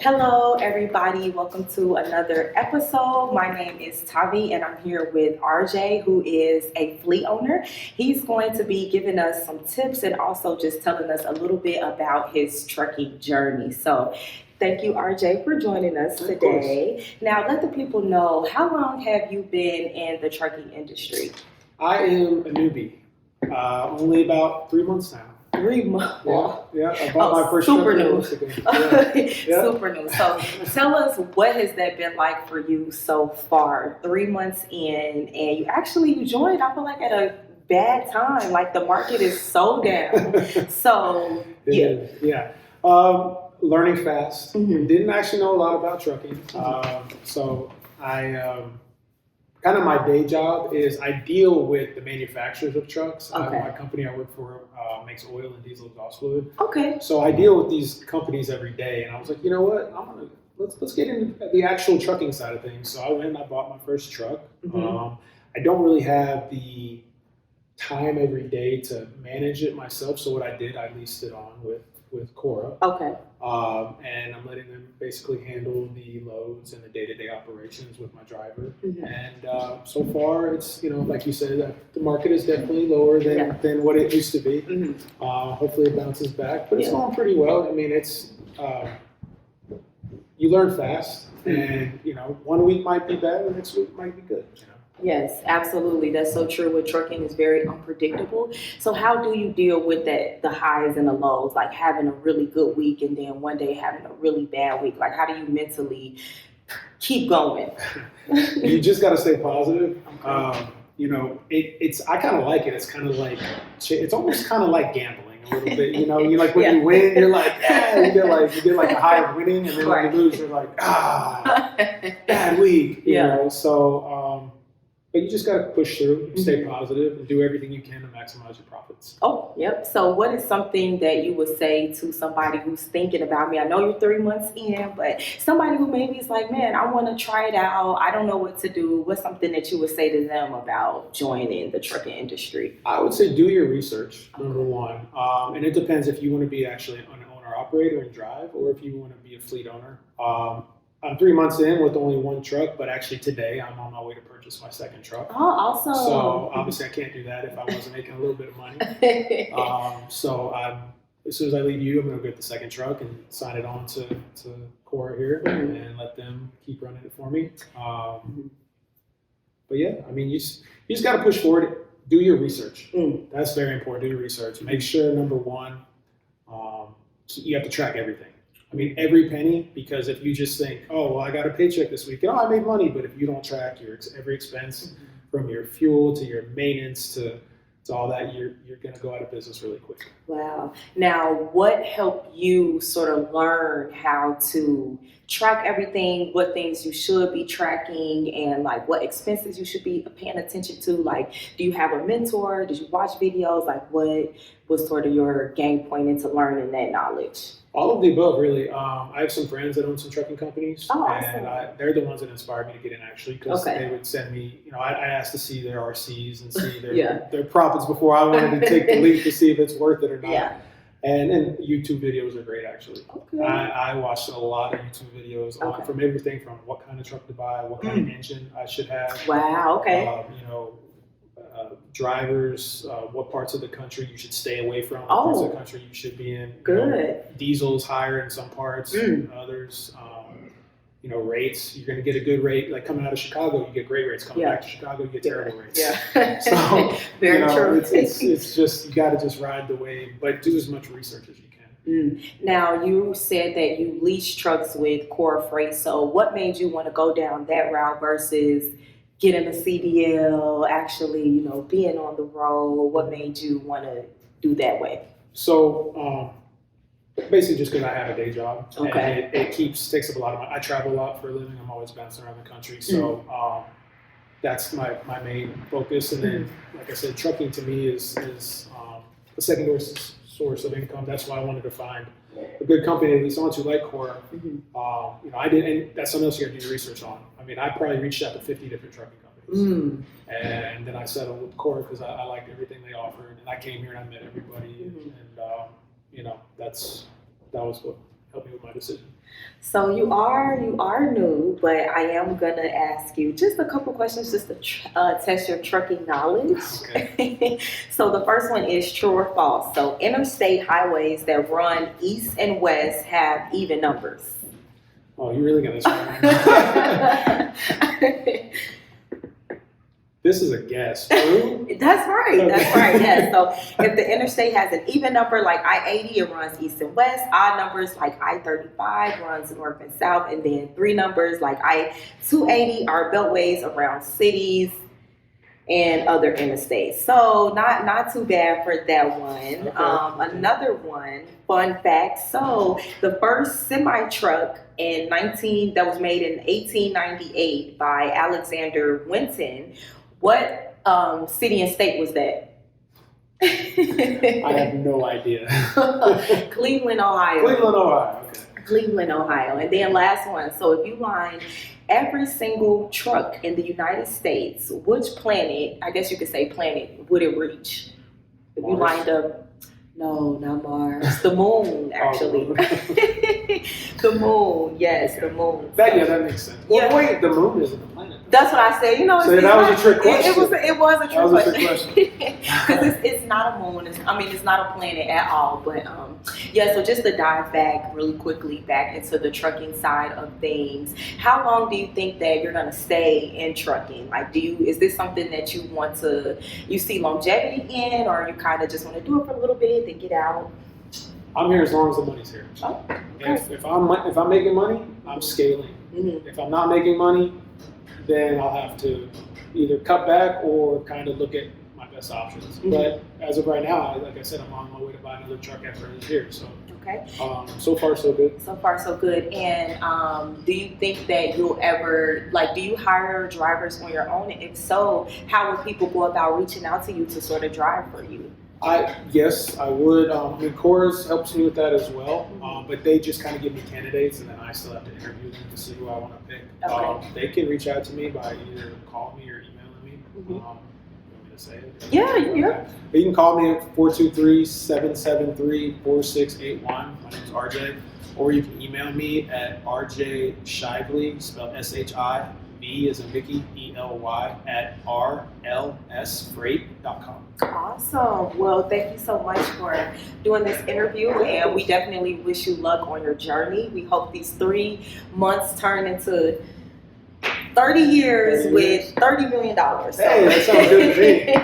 Hello, everybody. Welcome to another episode. My name is Tavi, and I'm here with RJ, who is a fleet owner. He's going to be giving us some tips and also just telling us a little bit about his trucking journey. So, thank you, RJ, for joining us today. Now, let the people know, how long have you been in the trucking industry? I am a newbie. Only about 3 months now. 3 months. Yeah. I bought my first truck super 3 new. months ago. Yeah. Super new. So tell us, what has that been like for you so far? 3 months in, and you joined, I feel like, at a bad time. Like, the market is so down. So Yeah. Learning fast. Didn't actually know a lot about trucking. So I kind of my day job is I deal with the manufacturers of trucks. Okay. My company I work for makes oil and diesel exhaust fluid. Okay. So I deal with these companies every day, and I was like, you know what? Let's get into the actual trucking side of things. So I went and I bought my first truck. I don't really have the time every day to manage it myself. So what I did, I leased it on with Kora. Okay. And I'm letting them basically handle the loads and the day-to-day operations with my driver. And so far, it's, like you said, the market is definitely lower than what it used to be. Hopefully it bounces back, but it's going pretty well. I mean, it's you learn fast, and 1 week might be bad, the next week might be good. Yes, absolutely. That's so true. With trucking, is very unpredictable. So how do you deal with that, the highs and the lows, like having a really good week and then one day having a really bad week? Like, how do you mentally keep going? You just got to stay positive. It's I kind of like it. It's kind of like, it's almost kind of like gambling a little bit. You like when you win, you're like, yeah, you get like a high of winning, and then when you lose, you're like, bad week. So. But you just got to push through, stay positive, and do everything you can to maximize your profits. Oh, yep. So what is something that you would say to somebody who's thinking about me? I know you're 3 months in, but somebody who maybe is like, man, I want to try it out. I don't know what to do. What's something that you would say to them about joining the trucking industry? I would say do your research, number one. And it depends if you want to be actually an owner-operator and drive, or if you want to be a fleet owner. I'm 3 months in with only one truck, but actually today I'm on my way to purchase my second truck. Oh, awesome. So obviously I can't do that if I wasn't making a little bit of money. So as soon as I leave you, I'm going to get the second truck and sign it on to Kora here and let them keep running it for me. But yeah, I mean, you just got to push forward. Do your research. That's very important. Do your research. Make sure, number one, you have to track everything. I mean, every penny, because if you just think, oh, well, I got a paycheck this week, I made money, but if you don't track every expense from your fuel to your maintenance to all that, you're going to go out of business really quick. Wow. Now, what helped you sort of learn how to track everything, what things you should be tracking, and like what expenses you should be paying attention to? Like, do you have a mentor? Did you watch videos? Like, what was sort of your game point into learning that knowledge? All of the above, really. I have some friends that own some trucking companies, and they're the ones that inspired me to get in, actually, because they would send me, I asked to see their RCs and see their profits before I wanted to take the leap to see if it's worth it or not. And YouTube videos are great, actually. I watched a lot of YouTube videos from everything from what kind of truck to buy, what kind of engine I should have. Wow, okay. Drivers, what parts of the country you should stay away from, what parts of the country you should be in. Diesel's higher in some parts than others. Rates, you're going to get a good rate. Like coming out of Chicago, you get great rates. Coming back to Chicago, you get terrible rates. So, very true. It's just, you got to just ride the wave, but do as much research as you can. Now, you said that you lease trucks with Kora Freight. So what made you want to go down that route versus getting a CDL, actually, being on the road? What made you want to do that way? So, basically just because I have a day job. And it takes up a lot of money. I travel a lot for a living. I'm always bouncing around the country. So that's my main focus. And then, like I said, trucking to me is a secondary source of income. That's why I wanted to find a good company at least on to, like Kora. I did, and that's something else you got to do your research on. I mean, I probably reached out to 50 different trucking companies, and then I settled with Kora because I liked everything they offered, and I came here and I met everybody, and that was what help me with my decision. So you are new, but I am gonna ask you just a couple questions just to test your trucking knowledge. Okay. So the first one is true or false. So interstate highways that run east and west have even numbers. Oh, you really got this. This is a guess. True? That's right. Yes. So if the interstate has an even number like I-80, it runs east and west. Odd numbers like I-35 runs north and south, and then three numbers like I-280 are beltways around cities and other interstates. So not too bad for that one. Okay. Another one, fun fact. So the first semi truck that was made in 1898 by Alexander Winton. What city and state was that? I have no idea. Cleveland, Ohio. Cleveland, Ohio. Okay. Cleveland, Ohio. And then last one. So if you line every single truck in the United States, which planet, I guess you could say planet, would it reach? If you lined up, no, not Mars. The moon, actually. Oh, The moon, yes, the moon. that makes sense. Well, Yeah. wait, the moon isn't a planet. That's what I said. You know, So that was a trick question. It was a trick question. question. Because it's not a moon. It's not a planet at all. But yeah. So just to dive back really quickly back into the trucking side of things, how long do you think that you're gonna stay in trucking? Like, is this something that you see longevity in, or you kind of just want to do it for a little bit, then get out? I'm here as long as the money's here. Oh, okay. If I'm making money, I'm scaling. Mm-hmm. If I'm not making money, then I'll have to either cut back or kind of look at my best options. Mm-hmm. But as of right now, like I said, I'm on my way to buy another truck after this year. So Okay. So far so good. So far, so good. And do you think that you'll ever, do you hire drivers on your own? And if so, how would people go about reaching out to you to sort of drive for you? Yes, I would. Kora helps me with that as well. But they just kind of give me candidates, and then I still have to interview them to see who I want to pick. Okay. They can reach out to me by either calling me or emailing me. Mm-hmm. You want me to say it? Yeah. You can call me at 423-773-4681. My name is RJ. Or you can email me at rjshively, spelled SHIV as in Mickey, ELY, at rlsfreight.com. Awesome. Well, thank you so much for doing this interview, and we definitely wish you luck on your journey. We hope these 3 months turn into 30 years with $30 million. So. Hey, that sounds good to me.